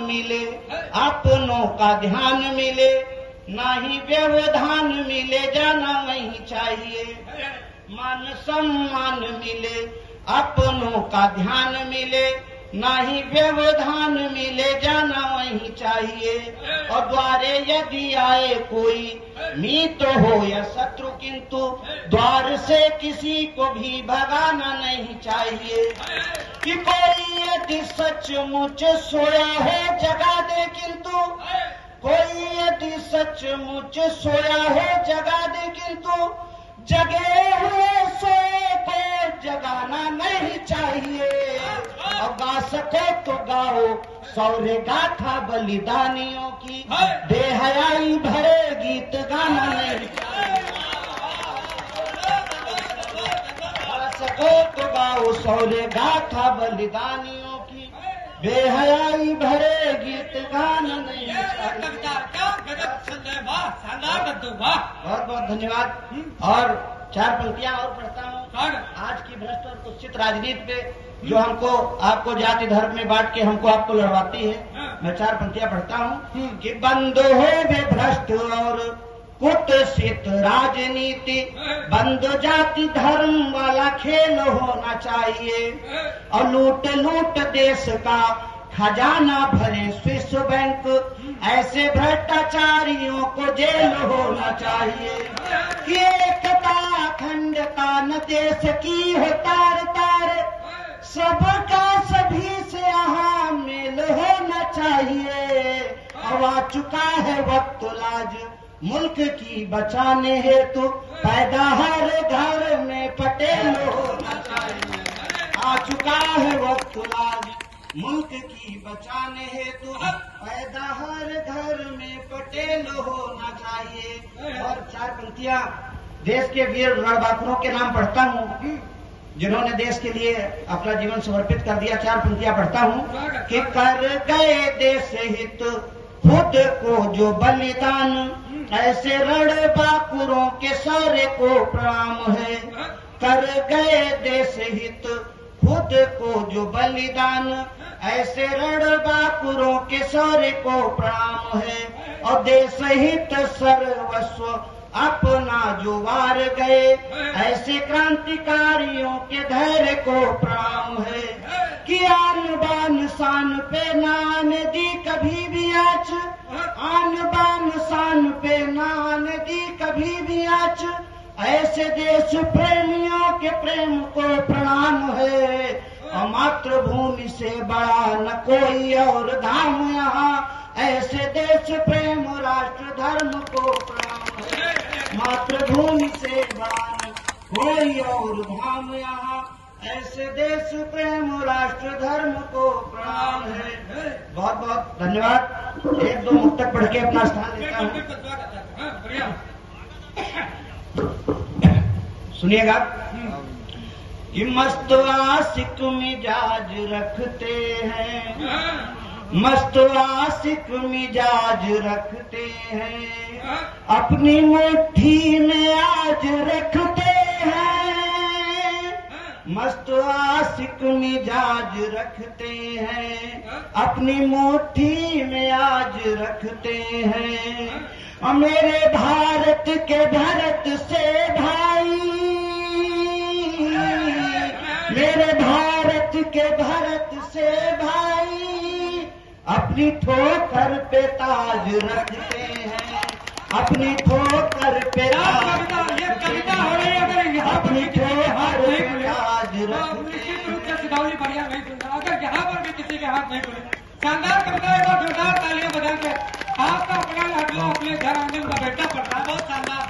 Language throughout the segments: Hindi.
मिले, अपनों का ध्यान मिले, ना ही व्यवधान मिले, जाना वहीं चाहिए। मान सम्मान मिले, अपनों का ध्यान मिले, ना ही व्यवधान मिले, जाना वहीं चाहिए। और द्वारे यदि आए कोई मित्र हो या शत्रु, किंतु द्वार से किसी को भी भगाना नहीं चाहिए। कि कोई यदि सचमुच सोया है जगा दे, किंतु कोई यदि सचमुच सोया है जगा दे, किंतु जगे हुए सोए को जगाना नहीं चाहिए। और गा सको तो गाओ सौर्य गाथा बलिदानियों की, बेहयाई भरे गीत गाना नहीं चाहिए। गा सको तो गाओ सौर्य गाथा बलिदानियों की, बेहयाई भरे गीत गाना नहीं चाहिए। बहुत बहुत धन्यवाद। और 4 पंक्तियां और पढ़ता हूँ। आज की भ्रष्ट और कुत्सित राजनीति पे जो हमको आपको जाति धर्म में बांट के हमको आपको लड़वाती है, मैं 4 पंक्तियां पढ़ता हूँ। कि बंद हो वे भ्रष्ट और कुत्सित राजनीति, बंद जाति धर्म वाला खेल होना चाहिए। और लूट लूट देश का खजाना भरे स्विस बैंक, ऐसे भ्रष्टाचारियों को जेल होना चाहिए। कि एकता अखंडता न देश की हो तार तार, सबका सभी से यहाँ मेल होना चाहिए। अब आ चुका है वक्त लाज मुल्क की बचाने हेतु, पैदा हर घर में पटेल होना चाहिए। आ चुका है वक्त लाज मुल्क की बचाने हेतु, पैदा हर घर में पटेल होना चाहिए। और 4 पंक्तियां देश के वीर रणबांकुरों के नाम पढ़ता हूँ, जिन्होंने देश के लिए अपना जीवन समर्पित कर दिया। 4 पंक्तियां पढ़ता हूँ। कि कर गए देश हित खुद को जो बलिदान, ऐसे रणबांकुरों के शौर्य को प्रणाम है। कर गए देश हित खुद को जो बलिदान, ऐसे रणबांकुरों के शौर्य को प्रणाम है। और देश हित सर्वस्व अपना जो वार गए, ऐसे क्रांतिकारियों के धैर्य को प्रणाम है। कि आन बान शान पे नान दी कभी भी आच, आन बान शान पे नान दी कभी भी आच, ऐसे देश प्रेमियों के प्रेम को प्रणाम है। और मातृभूमि से बड़ा न कोई और धाम यहाँ, ऐसे देश प्रेम राष्ट्र धर्म को प्रणाम है। मातृभूमि से बड़ा न कोई और धाम यहाँ, ऐसे देश प्रेम राष्ट्र धर्म को प्रणाम है। बहुत बहुत धन्यवाद। 1-2 मुक्तक पढ़ के अपना स्थान लेता हूँ। सुनिएगा। कि मस्त आशिक मिजाज रखते हैं, मस्त आशिक मिजाज रखते हैं, अपनी मुट्ठी में आज रखते हैं। मस्त आशिक मिजाज रखते हैं, अपनी मुट्ठी में आज रखते हैं। और मेरे भारत के भरत से भाई, मेरे भारत के भरत से भाई, अपनी ठोकर पे ताज रखते हैं, अपनी ठोकर पे ताज रखते हैं, अपनी ठोकर पे ताज रखते हैं। बढ़िया नहीं सुनता, अगर यहाँ पर भी किसी के हाथ नहीं खुले, शानदार कविता है। और जोरदार तालियां बजा के आपका अपना हटलो अपने घर आंगन का बेटा पड़ता है। बहुत शानदार,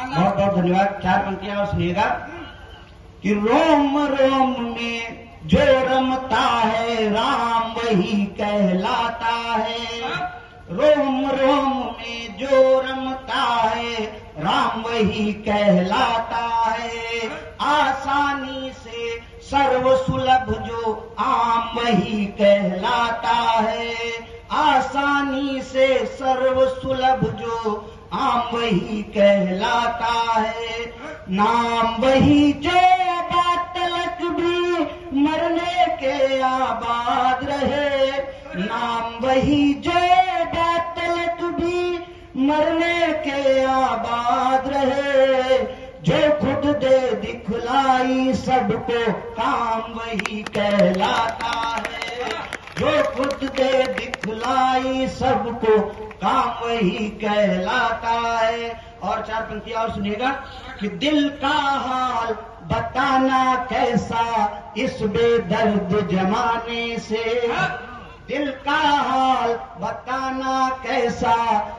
बहुत बहुत धन्यवाद। 4 पंक्तियां और सुनिएगा। कि रोम रोम में जो रमता है राम वही कहलाता है। रोम रोम में जो रमता है राम वही कहलाता है। आसानी से सर्व सुलभ जो आम वही कहलाता है। आसानी से सर्व सुलभ जो आम वही कहलाता है। नाम वही जो बात तलक भी मरने के आबाद रहे। नाम वही जो बातलक भी मरने के आबाद रहे, जो खुद दे दिखलाई सबको काम वही कहलाता है, जो खुद दे दिखलाई सबको काम वही कहलाता है। और चार पंक्तियां और सुनिएगा कि दिल का हाल बताना कैसा इस बेदर्द जमाने से, दिल का हाल बताना कैसा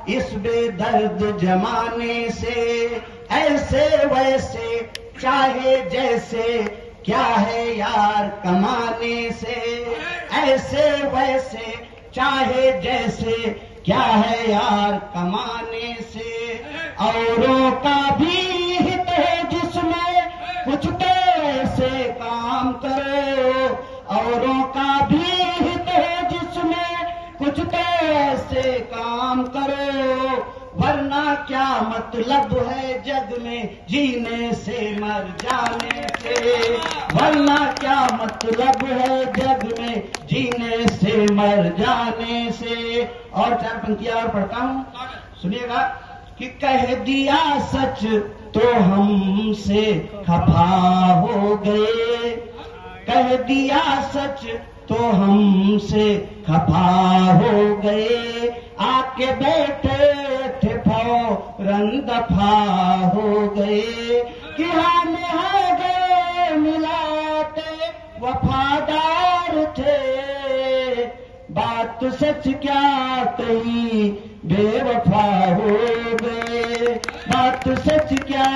इस बेदर्द जमाने से, ऐसे वैसे चाहे जैसे क्या है यार कमाने से, ऐसे वैसे चाहे जैसे क्या है यार कमाने से। औरों का भी हित है जिसमें कुछ तो ऐसे काम करो, औरों का भी हित है जिसमें कुछ तो ऐसे काम करो, वरना क्या मतलब है जग में जीने से मर जाने से, वरना क्या मतलब है जग में जीने से मर जाने से। और चार पंक्तियां और पढ़ता हूं, सुनिएगा कि कह दिया सच तो हमसे खफा हो गए, कह दिया सच तो हमसे खफा हो गए, आके बैठे थे फौरन दफा हो गए, कि हम हो गए मिलाते वफादार थे, बात सच क्या कही बेवफा हो गए, बात सच क्या